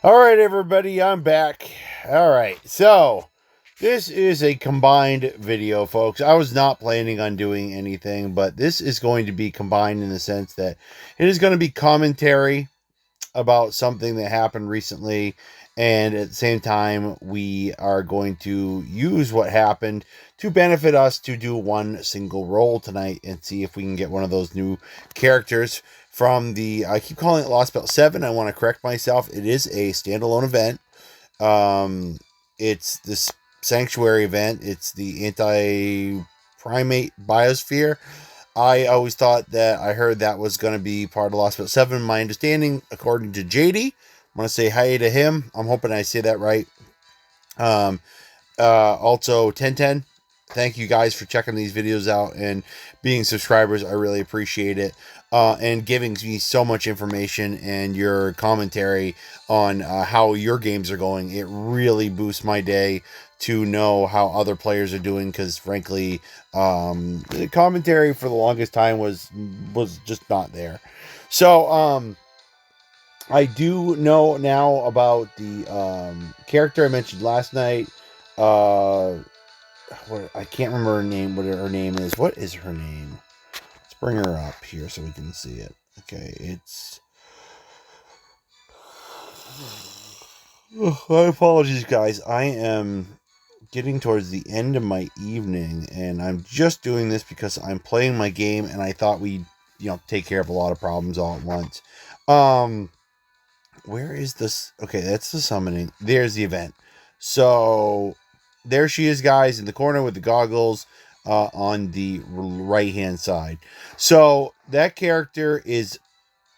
All right, everybody, I'm back. All right, so this is a combined video, folks. I was not planning on doing anything, but this is going to be combined in the sense that it is going to be commentary about something that happened recently, and at the same time, we are going to use what happened to benefit us to do one single roll tonight and see if we can get one of those new characters from the. I keep calling it Lost Belt 7. I want to correct myself. It is a standalone event. It's this Sanctuary event, it's the anti primate biosphere. I always thought that I heard that was going to be part of Lost But 7. My understanding, according to JD, I want to say hi to him. I'm hoping I say that right. Um, Also, 1010, thank you guys for checking these videos out and being subscribers. I really appreciate it. And giving me so much information and your commentary on how your games are going. It really boosts my day to know how other players are doing because, frankly, the commentary for the longest time was just not there. So, I do know now about the character I mentioned last night. Uh, I can't remember her name. What her name is? What is her name? Let's bring her up here so we can see it. Okay, it's. Oh, my apologies, guys. I am getting towards the end of my evening, and I'm just doing this because I'm playing my game, and I thought we'd take care of a lot of problems all at once. Um, where is this? Okay, that's the summoning. There's the event. So there she is, guys, in the corner with the goggles on the right hand side. So that character is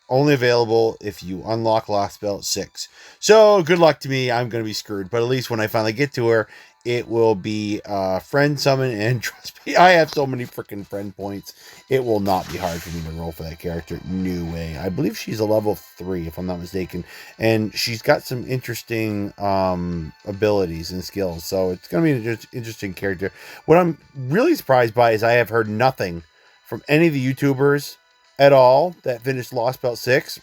only available if you unlock Lost Belt 6. So good luck to me. I'm going to be screwed. But at least when I finally get to her, it will be friend summon. And trust me, I have so many freaking friend points. It will not be hard for me to roll for that character. No way. I believe she's a level 3, if I'm not mistaken. And she's got some interesting abilities and skills. So it's going to be an interesting character. What I'm really surprised by is I have heard nothing from any of the YouTubers at all that finished Lost Belt 6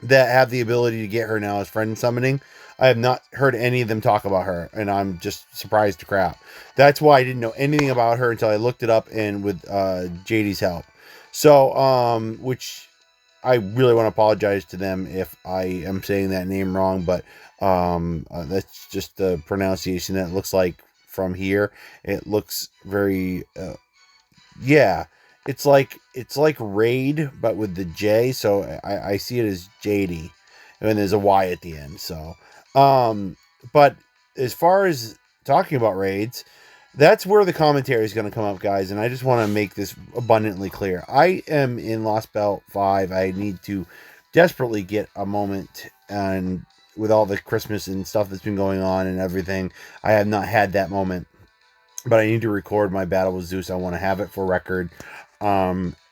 that have the ability to get her now as friend summoning. I have not heard any of them talk about her, and I'm just surprised to crap. That's why I didn't know anything about her until I looked it up and with JD's help. So, which I really want to apologize to them if I am saying that name wrong, but that's just the pronunciation that it looks like from here. It looks very yeah, it's like Raid, but with the J. So I see it as JD, and there's a Y at the end. So, but as far as talking about raids, that's where the commentary is going to come up, guys. And I just want to make this abundantly clear. I am in Lost Belt 5. I need to desperately get a moment, and with all the Christmas and stuff that's been going on and everything, I have not had that moment, but I need to record my battle with Zeus. I want to have it for record.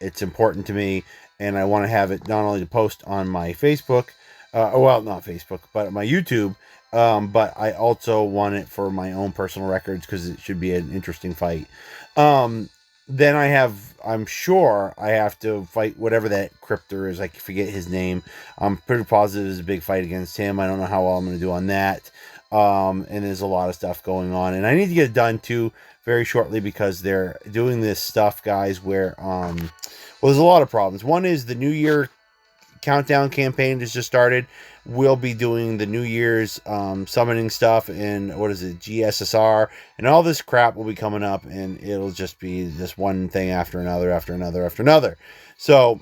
It's important to me, and I want to have it not only to post on my Facebook, well, not Facebook, but my YouTube. But I also want it for my own personal records because it should be an interesting fight. Um, then I'm sure I have to fight whatever that cryptor is. I forget his name. I'm pretty positive there's a big fight against him. I don't know how well I'm going to do on that. And there's a lot of stuff going on, and I need to get it done too very shortly because they're doing this stuff, guys, where well, there's a lot of problems. One is the New Year countdown campaign has just started. We'll be doing the New Year's summoning stuff and what is it, GSSR, and all this crap will be coming up, and it'll just be this one thing after another, after another, after another. So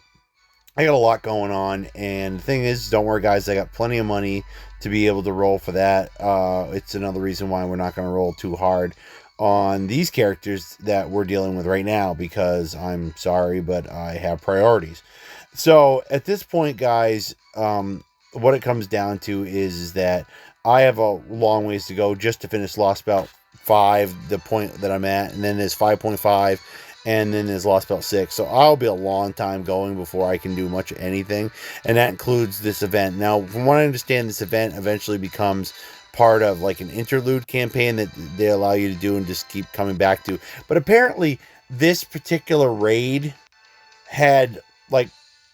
I got a lot going on, and the thing is, don't worry, guys, I got plenty of money to be able to roll for that. It's another reason why we're not going to roll too hard on these characters that we're dealing with right now, because I'm sorry, but I have priorities. So at this point, guys, what it comes down to is that I have a long ways to go just to finish Lost Belt 5, the point that I'm at, and then there's 5.5, and then there's Lost Belt 6. So I'll be a long time going before I can do much of anything, and that includes this event. Now, from what I understand, this event eventually becomes part of like an interlude campaign that they allow you to do and just keep coming back to. But apparently, this particular raid had like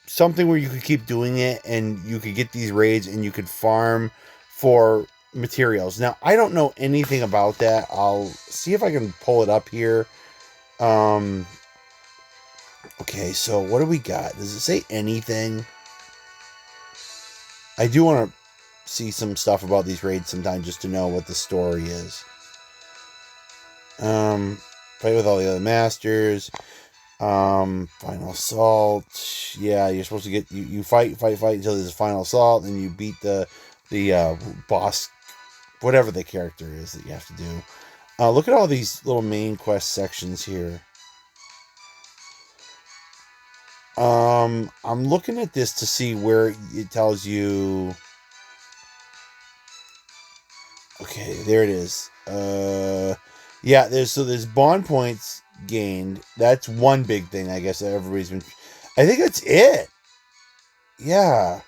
something where you could keep doing it and you could get these raids and you could farm for materials. Now, I don't know anything about that. I'll see if I can pull it up here. Okay, so what do we got? Does it say anything? I do want to see some stuff about these raids sometime just to know what the story is. Fight with all the other masters. Final assault. Yeah, you're supposed to get you fight until there's a final assault, and you beat the boss, whatever the character is that you have to do. Look at all these little main quest sections here. I'm looking at this to see where it tells you. Okay, there it is. Yeah, there's bond points gained. That's one big thing, I guess, that everybody's been. I think that's it. Yeah.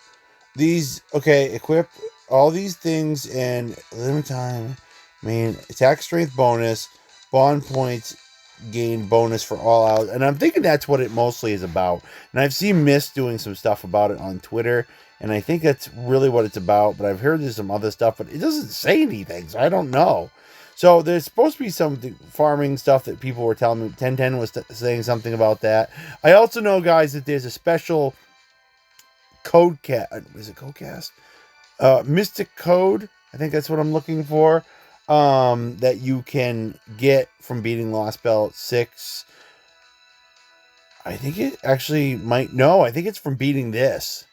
Equip all these things and limit time. Attack strength bonus, bond points gain bonus for all out. And I'm thinking that's what it mostly is about. And I've seen Mist doing some stuff about it on Twitter, and I think that's really what it's about. But I've heard there's some other stuff, but it doesn't say anything, so I don't know. So there's supposed to be some farming stuff that people were telling me. 1010 was saying something about that. I also know, guys, that there's a special codecast. Is it codecast? Mystic Code. I think that's what I'm looking for. That you can get from beating Lost Belt 6. I think it actually might. No, I think it's from beating this.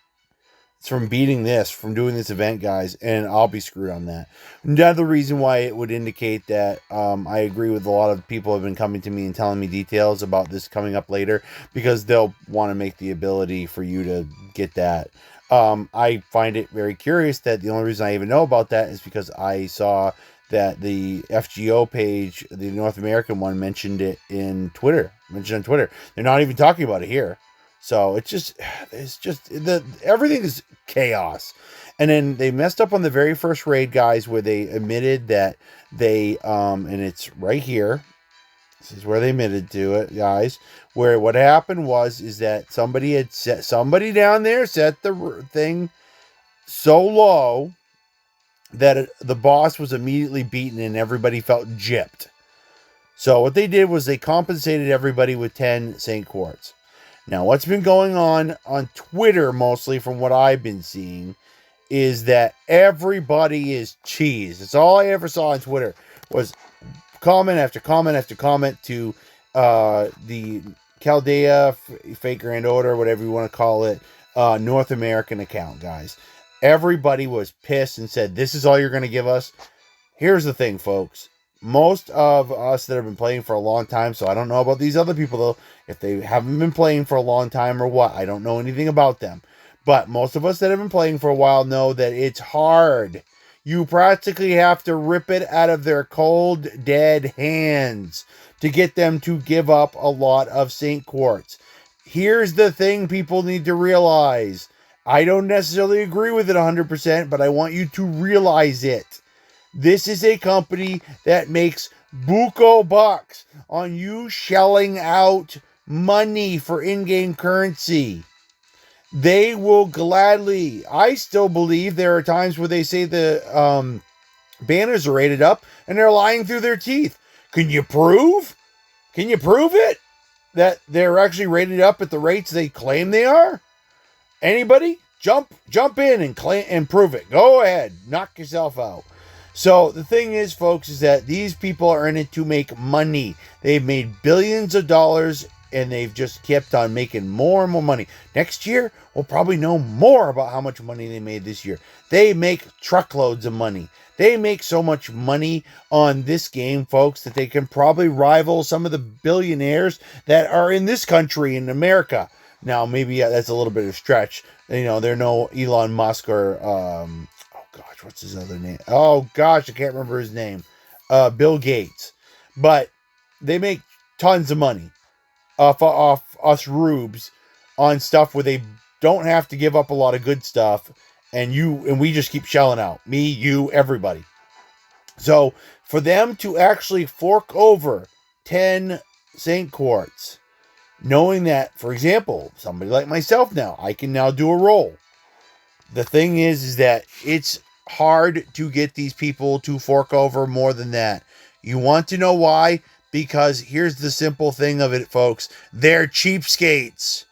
It's from beating this, from doing this event, guys, and I'll be screwed on that. Another reason why it would indicate that I agree with a lot of people have been coming to me and telling me details about this coming up later, because they'll want to make the ability for you to get that. I find it very curious that the only reason I even know about that is because I saw that the FGO page, the North American one, mentioned it on Twitter. They're not even talking about it here. So everything is chaos. And then they messed up on the very first raid, guys, where they admitted that they, and it's right here. This is where they admitted to it, guys. Where what happened is that somebody down there set the thing so low that the boss was immediately beaten and everybody felt gypped. So what they did was they compensated everybody with 10 St. Quartz. Now, what's been going on Twitter, mostly from what I've been seeing, is that everybody is cheese. That's all I ever saw on Twitter was comment after comment after comment to the Chaldea, Fake Grand Order, whatever you want to call it, North American account, guys. Everybody was pissed and said, this is all you're going to give us? Here's the thing, folks. Most of us that have been playing for a long time, so I don't know about these other people, though. If they haven't been playing for a long time or what, I don't know anything about them. But most of us that have been playing for a while know that it's hard. You practically have to rip it out of their cold, dead hands to get them to give up a lot of St. Quartz. Here's the thing people need to realize. I don't necessarily agree with it 100%, but I want you to realize it. This is a company that makes buco bucks on you shelling out money for in-game currency. They will gladly. I still believe there are times where they say the banners are rated up and they're lying through their teeth. Can you prove? Can you prove it? That they're actually rated up at the rates they claim they are? Anybody? Jump in and prove it. Go ahead. Knock yourself out. So the thing is, folks, is that these people are in it to make money. They've made billions of dollars, and they've just kept on making more and more money. Next year, we'll probably know more about how much money they made this year. They make truckloads of money. They make so much money on this game, folks, that they can probably rival some of the billionaires that are in this country, in America. Now, maybe that's a little bit of a stretch. You know, they're no Elon Musk or... what's his other name? Oh, gosh, I can't remember his name. Bill Gates. But they make tons of money off us rubes on stuff where they don't have to give up a lot of good stuff, and we just keep shelling out. Me, you, everybody. So, for them to actually fork over 10 St. Quartz, Knowing that, for example, somebody like myself now, I can now do a roll. The thing is that it's hard to get these people to fork over more than that. You want to know why? Because here's the simple thing of it, folks. They're cheapskates.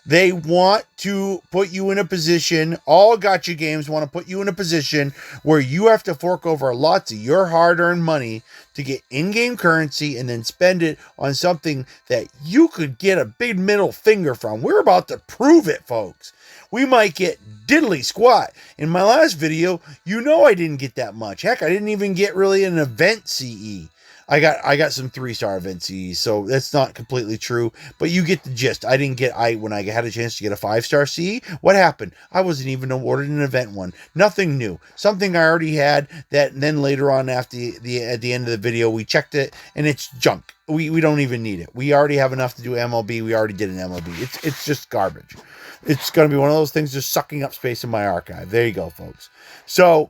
They want to put you in a position, all gotcha games want to put you in a position where you have to fork over lots of your hard-earned money to get in-game currency and then spend it on something that you could get a big middle finger from. We're about to prove it, folks. We might get diddly squat. In my last video, you know I didn't get that much. Heck, I didn't even get really an event CE. I got some 3-star event CEs, so that's not completely true, but you get the gist. When I had a chance to get a 5-star CE, what happened? I wasn't even awarded an event one. Nothing new. Something I already had that, and then later on at the end of the video, we checked it, and it's junk. We don't even need it. We already have enough to do MLB. We already did an MLB. It's just garbage. It's going to be one of those things just sucking up space in my archive. There you go, folks. So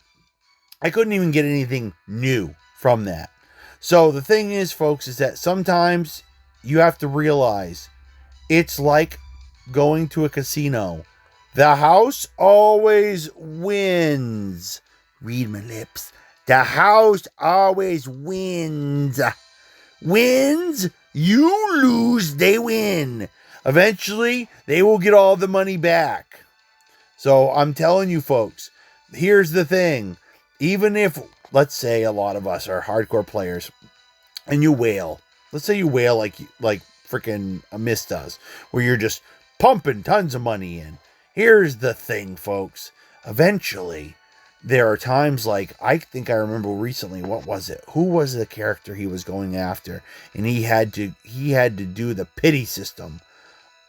I couldn't even get anything new from that. So the thing is, folks, is that sometimes you have to realize it's like going to a casino. The house always wins. Read my lips. The house always wins. Wins, you lose, they win. Eventually, they will get all the money back. So I'm telling you, folks, here's the thing. Even if, let's say, a lot of us are hardcore players, and you whale. Let's say you whale like freaking a Mist does, where you're just pumping tons of money in. Here's the thing, folks. Eventually, there are times like, I think I remember recently, what was it? Who was the character he was going after? And he had to do the pity system.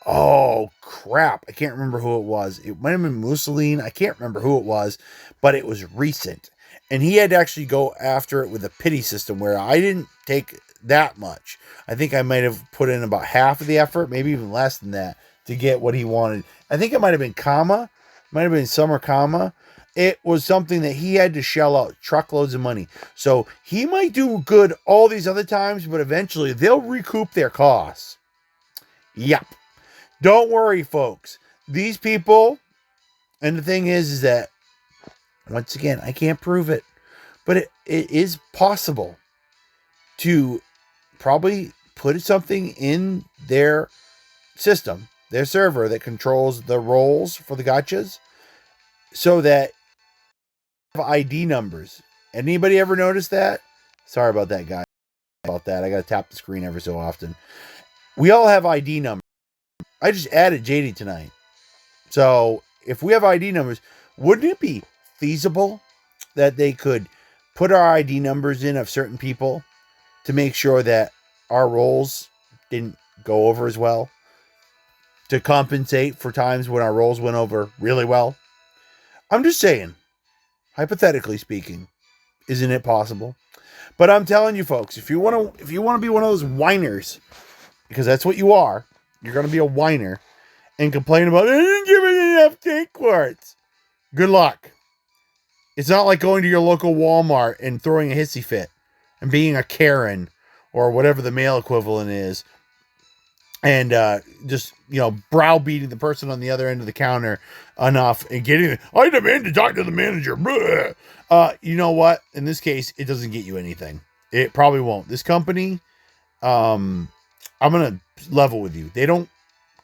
Oh, crap. I can't remember who it was. It might have been Mussolini. I can't remember who it was, but it was recent. And he had to actually go after it with a pity system where I didn't take that much. I think I might have put in about half of the effort, maybe even less than that, to get what he wanted. I think it might have been Kama. Might have been Summer Kama. It was something that he had to shell out truckloads of money. So he might do good all these other times, but eventually they'll recoup their costs. Yep. Don't worry, folks. These people, and the thing is that, once again, I can't prove it, but it is possible to probably put something in their system, their server that controls the roles for the gotchas, so that ID numbers. Anybody ever notice that? Sorry about that, guys. About that, I gotta tap the screen every so often. We all have ID numbers. I just added JD tonight. So if we have ID numbers, wouldn't it be feasible that they could put our ID numbers in of certain people to make sure that our roles didn't go over as well, to compensate for times when our roles went over really well? I'm just saying, hypothetically speaking, isn't it possible? But I'm telling you, folks, if you want to be one of those whiners, because that's what you are, you're going to be a whiner and complain about, I didn't give it enough tank quartz. Good luck. It's not like going to your local Walmart and throwing a hissy fit and being a Karen or whatever the male equivalent is, and just, browbeating the person on the other end of the counter enough and getting, I demand to talk to the manager. You know what? In this case, it doesn't get you anything. It probably won't. This company, I'm going to level with you. They don't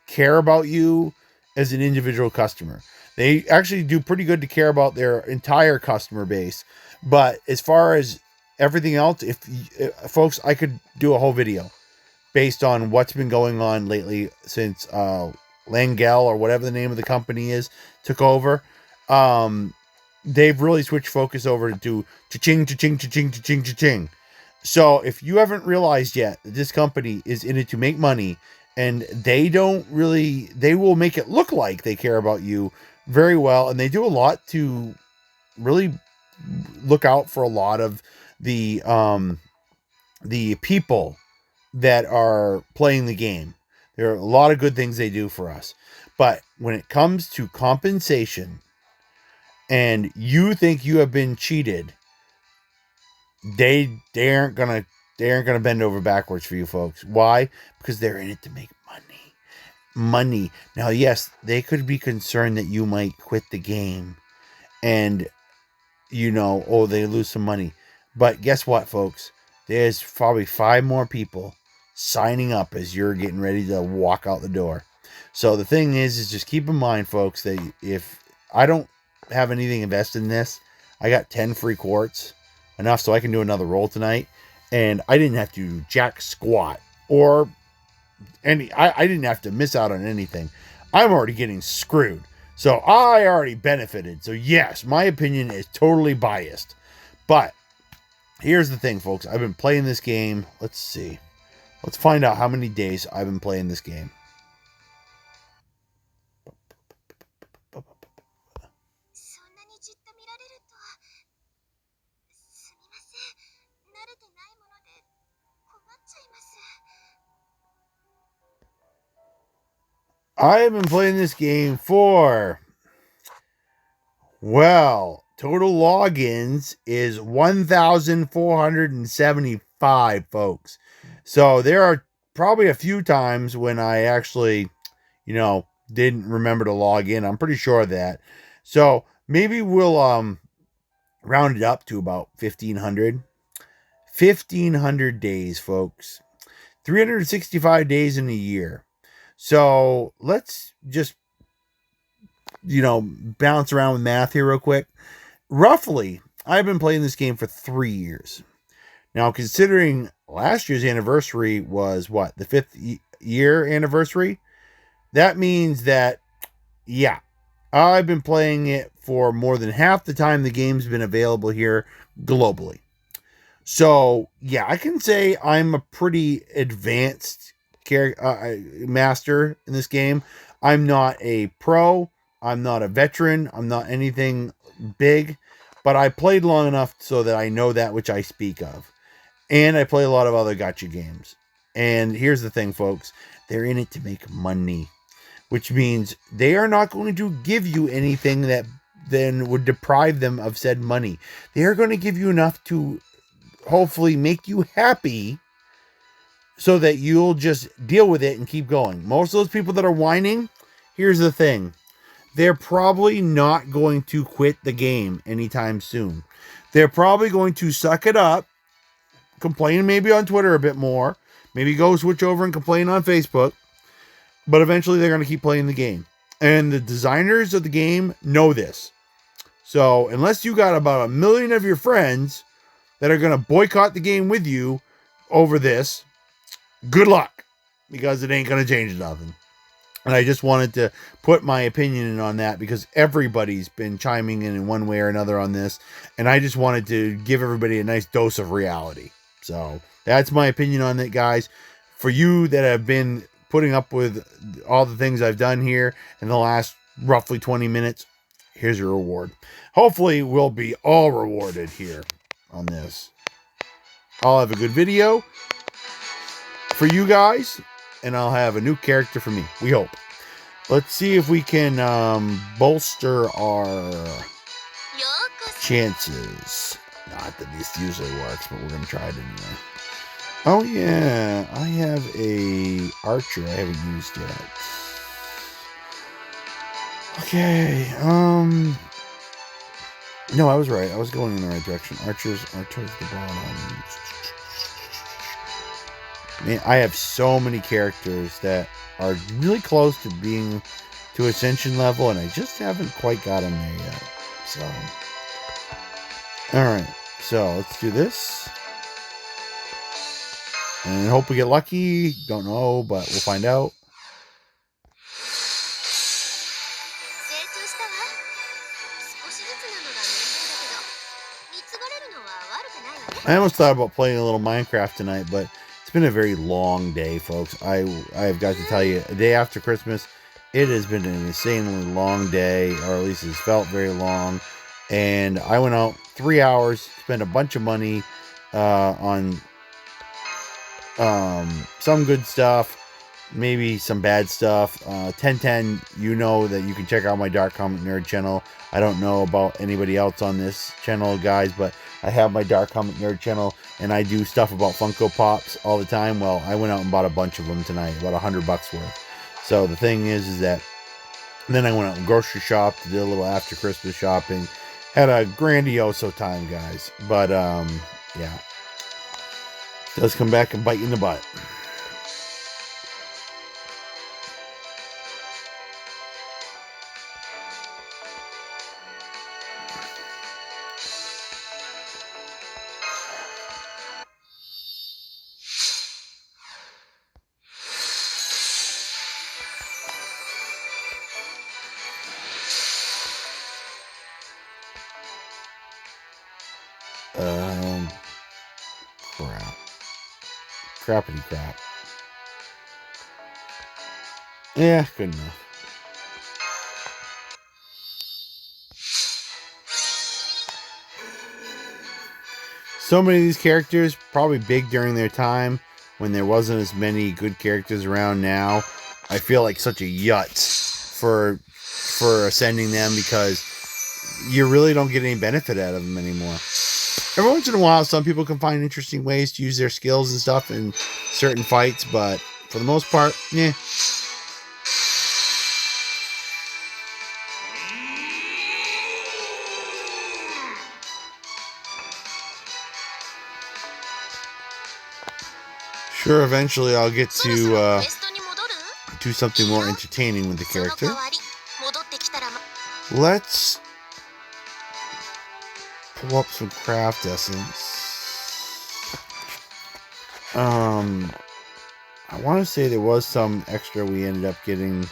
care about you as an individual customer. They actually do pretty good to care about their entire customer base. But as far as everything else, if folks, I could do a whole video based on what's been going on lately since Langell, or whatever the name of the company is, took over. They've really switched focus over to cha-ching, cha-ching, cha-ching, cha-ching, cha-ching. So if you haven't realized yet that this company is in it to make money, and they will make it look like they care about you very well, and they do a lot to really look out for a lot of the people that are playing the game. There are a lot of good things they do for us. But when it comes to compensation and you think you have been cheated, they aren't gonna bend over backwards for you, folks. Why? Because they're in it to make money. money. Now, yes, they could be concerned that you might quit the game and, oh, they lose some money. But guess what, folks? There's probably 5 more people signing up as you're getting ready to walk out the door. So the thing is just keep in mind, folks, that if I don't have anything invested in this, I got 10 free quartz, enough so I can do another roll tonight. And I didn't have to jack squat or I didn't have to miss out on anything. I'm already getting screwed. So I already benefited. So yes, my opinion is totally biased. But here's the thing, folks. I've been playing this game. Let's see. Let's find out how many days I've been playing this game. I have been playing this game for, well, total logins is 1,475, folks. So there are probably a few times when I actually, didn't remember to log in. I'm pretty sure of that. So maybe we'll round it up to about 1,500. 1,500 days, folks. 365 days in a year. So let's just, bounce around with math here real quick. Roughly, I've been playing this game for 3 years. Now, considering last year's anniversary was what? The 5th year anniversary? That means that, yeah, I've been playing it for more than half the time the game's been available here globally. So, yeah, I can say I'm a pretty advanced master in this game. I'm not a pro. I'm not a veteran. I'm not anything big. But I played long enough so that I know that which I speak of. And I play a lot of other gacha games. And here's the thing, folks. They're in it to make money. Which means they are not going to give you anything that then would deprive them of said money. They are going to give you enough to hopefully make you happy so that you'll just deal with it and keep going. Most of those people that are whining, here's the thing. They're probably not going to quit the game anytime soon. They're probably going to suck it up, complain maybe on Twitter a bit more, maybe go switch over and complain on Facebook, but eventually they're going to keep playing the game. And the designers of the game know this. So unless you got about 1 million of your friends that are going to boycott the game with you over this, good luck, because it ain't going to change nothing. And I just wanted to put my opinion in on that because everybody's been chiming in one way or another on this. And I just wanted to give everybody a nice dose of reality. So that's my opinion on it, guys. For you that have been putting up with all the things I've done here in the last roughly 20 minutes, here's your reward. Hopefully we'll be all rewarded here on this. I'll have a good video for you guys, and I'll have a new character for me. We hope. Let's see if we can bolster our chances. Not that this usually works, but we're going to try it anyway. Oh, yeah. I have a archer I haven't used yet. Okay. No, I was right. I was going in the right direction. Archers are towards the bottom. Man, I have so many characters that are really close to being to ascension level, and I just haven't quite got them there yet. So, alright. So, let's do this. And hope we get lucky. Don't know, but we'll find out. I almost thought about playing a little Minecraft tonight, but it's been a very long day, folks. I've got to tell you, a day after Christmas, it has been an insanely long day, or at least it's felt very long. And I went out 3 hours, spent a bunch of money on some good stuff, maybe some bad stuff. 1010, you know that you can check out my Dark Comic Nerd channel. I don't know about anybody else on this channel, guys, but I have my Dark Comic Nerd channel, and I do stuff about Funko Pops all the time. Well, I went out and bought a bunch of them tonight, about $100 worth. So the thing is that then I went out and grocery shopped, did a little after Christmas shopping, had a grandioso time, guys. But yeah, it does come back and bite you in the butt. Crap. Crappity crap. Yeah, good enough. So many of these characters probably big during their time when there wasn't as many good characters around. Now I feel like such a yutz for ascending them because you really don't get any benefit out of them anymore. Every once in a while, some people can find interesting ways to use their skills and stuff in certain fights, but for the most part, yeah. Sure, eventually I'll get to do something more entertaining with the character. Let's pull up some craft essence. I want to say there was some extra we ended up getting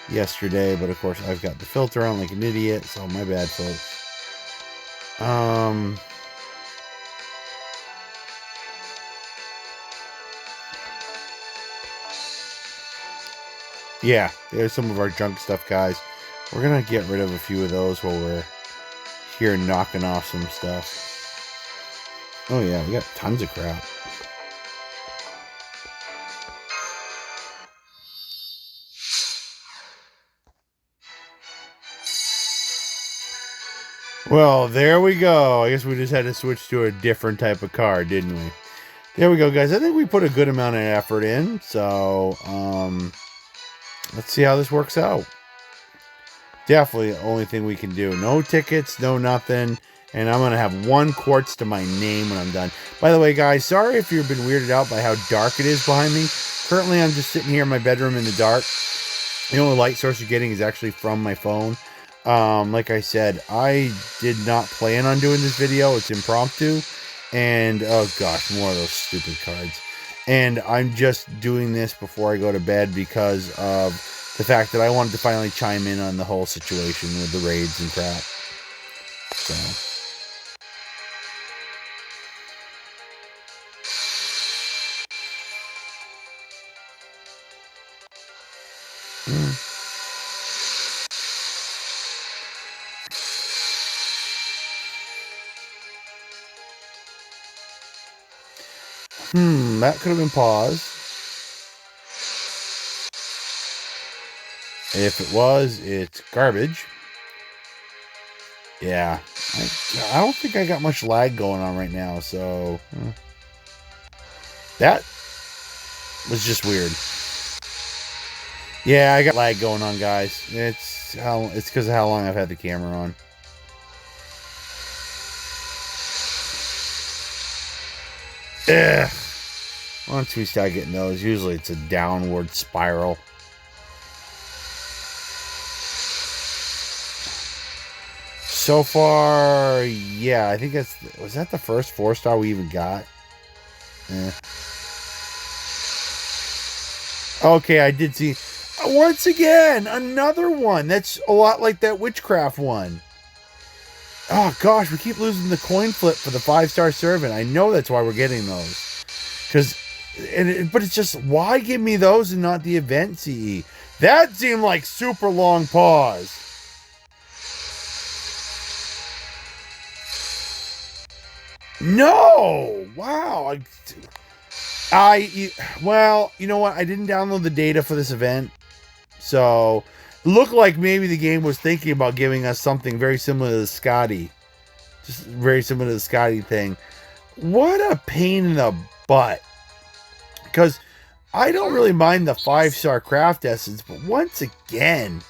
yesterday, but of course I've got the filter on like an idiot, so my bad, folks. Yeah, there's some of our junk stuff, guys. We're gonna get rid of a few of those while we're here knocking off some stuff. Oh yeah, we got tons of crap. Well, there we go. I guess we just had to switch to a different type of car, didn't we? There we go, guys. I think we put a good amount of effort in. So, let's see how this works out. Definitely the only thing we can do. No tickets, no nothing. And I'm going to have 1 quartz to my name when I'm done. By the way, guys, sorry if you've been weirded out by how dark it is behind me. Currently, I'm just sitting here in my bedroom in the dark. The only light source you're getting is actually from my phone. Like I said, I did not plan on doing this video. It's impromptu. And, oh gosh, more of those stupid cards. And I'm just doing this before I go to bed because of the fact that I wanted to finally chime in on the whole situation with the raids and crap. So. That could have been paused. If it was, it's garbage. Yeah. I don't think I got much lag going on right now, so... That was just weird. Yeah, I got lag going on, guys. It's because of how long I've had the camera on. Ugh. Once we start getting those, usually it's a downward spiral. So far, yeah, I think was that the first 4-star we even got? Okay, I did see, once again, another one. That's a lot like that witchcraft one. Oh gosh, we keep losing the coin flip for the 5-star servant. I know that's why we're getting those. But it's just, why give me those and not the event CE? That seemed like super long pause. No! Wow. Well, you know what? I didn't download the data for this event. So, it looked like maybe the game was thinking about giving us something very similar to the Scotty. Just very similar to the Scotty thing. What a pain in the butt. Because I don't really mind the 5-star craft essence, but once again,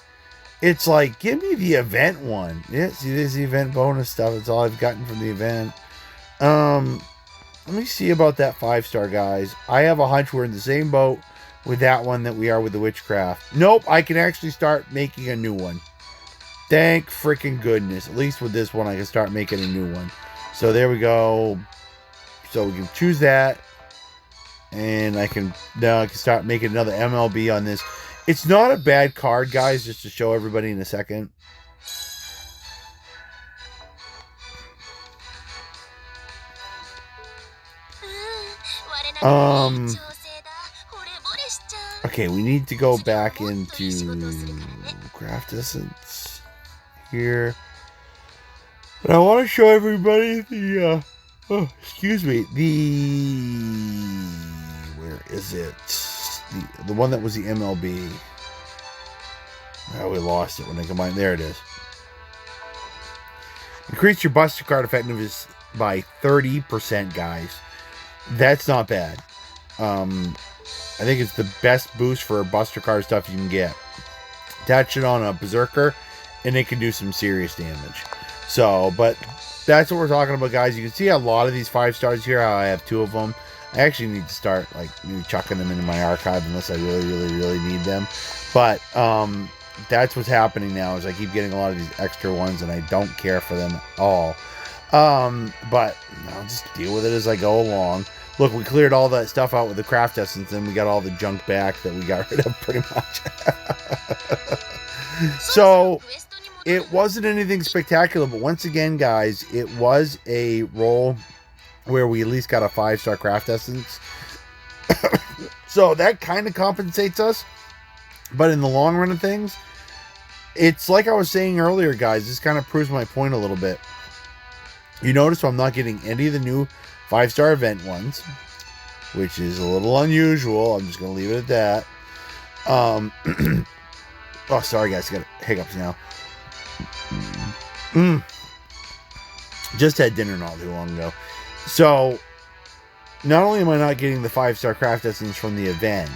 it's like, give me the event one. Yeah, see, there's the event bonus stuff. That's all I've gotten from the event. Let me see about that 5-star, guys. I have a hunch we're in the same boat with that one that we are with the witchcraft. Nope, I can actually start making a new one. Thank freaking goodness. At least with this one, I can start making a new one. So there we go. So we can choose that. And now I can start making another MLB on this. It's not a bad card, guys, just to show everybody in a second. Okay, we need to go back into craft essence here. But I want to show everybody the excuse me, where is it? The one that was the MLB. Oh, we lost it when I combined. There it is. Increase your Buster card effectiveness by 30%, guys. That's not bad. I think it's the best boost for Buster card stuff you can get. Attach it on a Berserker, and it can do some serious damage. So, but that's what we're talking about, guys. You can see a lot of these 5-stars here. How I have 2 of them. I actually need to start like maybe chucking them into my archive unless I really need them. But that's what's happening now. Is I keep getting a lot of these extra ones, and I don't care for them at all. But I'll just deal with it as I go along. Look, we cleared all that stuff out with the craft essence, and we got all the junk back that we got rid of pretty much. So it wasn't anything spectacular, but once again, guys, it was a roll where we at least got a 5-star craft essence. So that kind of compensates us. But in the long run of things, it's like I was saying earlier, guys, this kind of proves my point a little bit. You notice I'm not getting any of the new 5-star event ones, which is a little unusual. I'm just going to leave it at that. Oh, sorry, guys. I got hiccups now. Just had dinner not too long ago. So, not only am I not getting the 5-star craft essence from the event,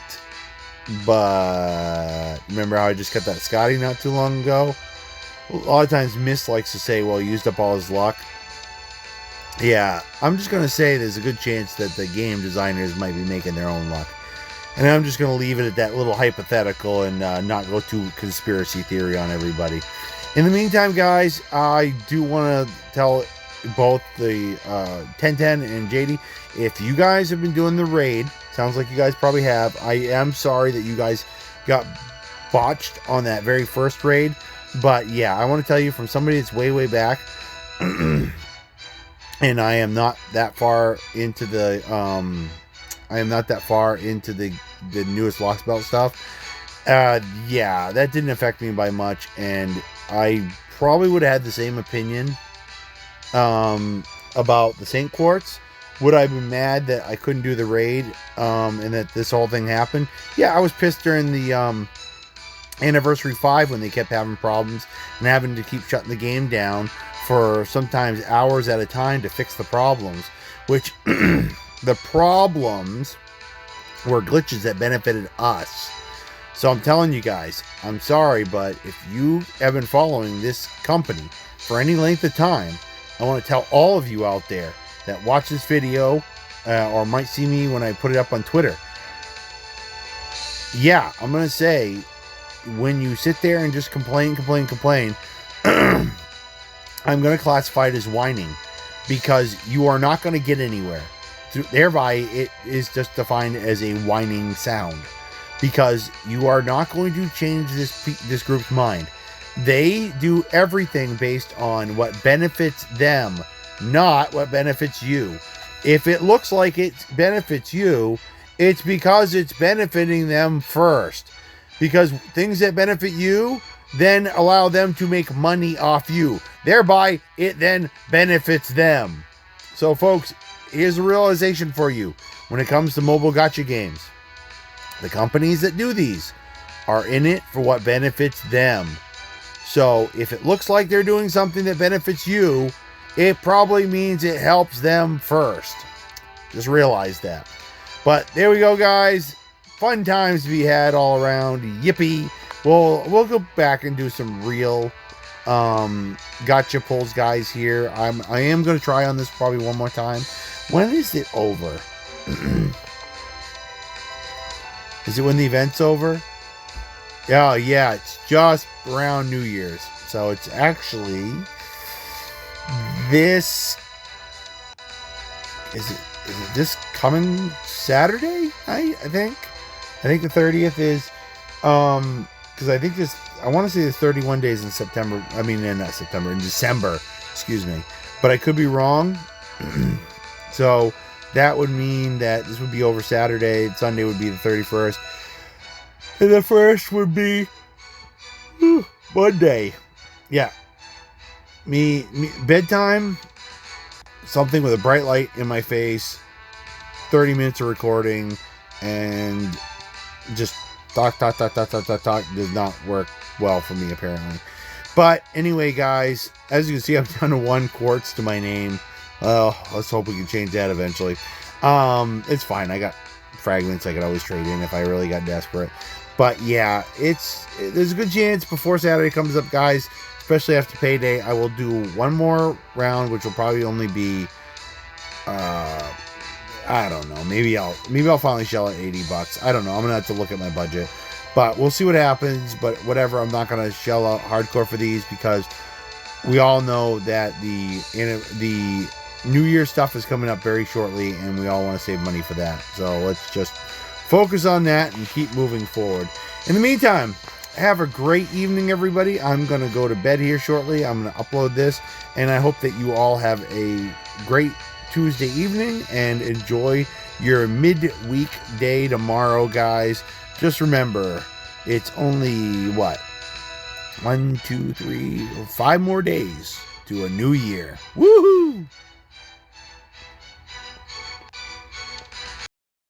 but remember how I just got that Scotty not too long ago? A lot of times Mist likes to say, well, he used up all his luck. Yeah, I'm just going to say there's a good chance that the game designers might be making their own luck. And I'm just going to leave it at that little hypothetical and not go too conspiracy theory on everybody. In the meantime, guys, I do want to tell both the 1010 and JD, if you guys have been doing the raid, sounds like you guys probably have. I am sorry that you guys got botched on that very first raid. But yeah, I want to tell you from somebody that's way back, and I am not that far into the the newest Lost Belt stuff. Yeah, that didn't affect me by much, and I probably would have had the same opinion about the St. Quartz. Would I have been mad that I couldn't do the raid and that this whole thing happened? Yeah, I was pissed during the Anniversary 5 when they kept having problems and having to keep shutting the game down for sometimes hours at a time to fix the problems, which the problems were glitches that benefited us. So I'm telling you guys, I'm sorry, but if you have been following this company for any length of time, I want to tell all of you out there that watch this video or might see me when I put it up on Twitter. Yeah, I'm going to say, when you sit there and just complain, I'm going to classify it as whining, because you are not going to get anywhere. Thereby, it is just defined as a whining sound, because you are not going to change this group's mind. They do everything based on what benefits them, not what benefits you. If it looks like it benefits you, it's because it's benefiting them first. Because things that benefit you then allow them to make money off you. Thereby, it then benefits them. So, folks, here's a realization for you when it comes to mobile gacha games. The companies that do these are in it for what benefits them. So, if it looks like they're doing something that benefits you, it probably means it helps them first. Just realize that. But there we go, guys. fun times to be had all around. Yippee. We'll go back and do some real gotcha pulls, guys, here. I am going to try on this probably one more time. When is it over? Is it when the event's over? Oh, yeah, it's just around New Year's. So it's actually this. Is it this coming Saturday? I think the 30th is because I think this. I want to say there's 31 days in September. I mean, not September, in December. Excuse me, but I could be wrong. So that would mean that this would be over Saturday. Sunday would be the 31st. And the first would be Monday. Yeah. Me bedtime, something with a bright light in my face, 30 minutes of recording, and just talk does not work well for me, apparently. But anyway, guys, as you can see, I'm down to 1 quartz to my name. Let's hope we can change that eventually. It's fine. I got fragments I could always trade in if I really got desperate. But yeah, there's a good chance before Saturday comes up, guys, especially after payday, I will do one more round, which will probably only be, I don't know. Maybe I'll finally shell at $80. I don't know. I'm gonna have to look at my budget, but we'll see what happens. But whatever, I'm not gonna shell out hardcore for these because we all know that the New Year stuff is coming up very shortly, and we all want to save money for that. So let's just focus on that and keep moving forward. In the meantime, have a great evening, everybody. I'm going to go to bed here shortly. I'm going to upload this, and I hope that you all have a great Tuesday evening and enjoy your midweek day tomorrow, guys. Just remember, it's only, 1, 2, 3, 5 more days to a new year. Woohoo!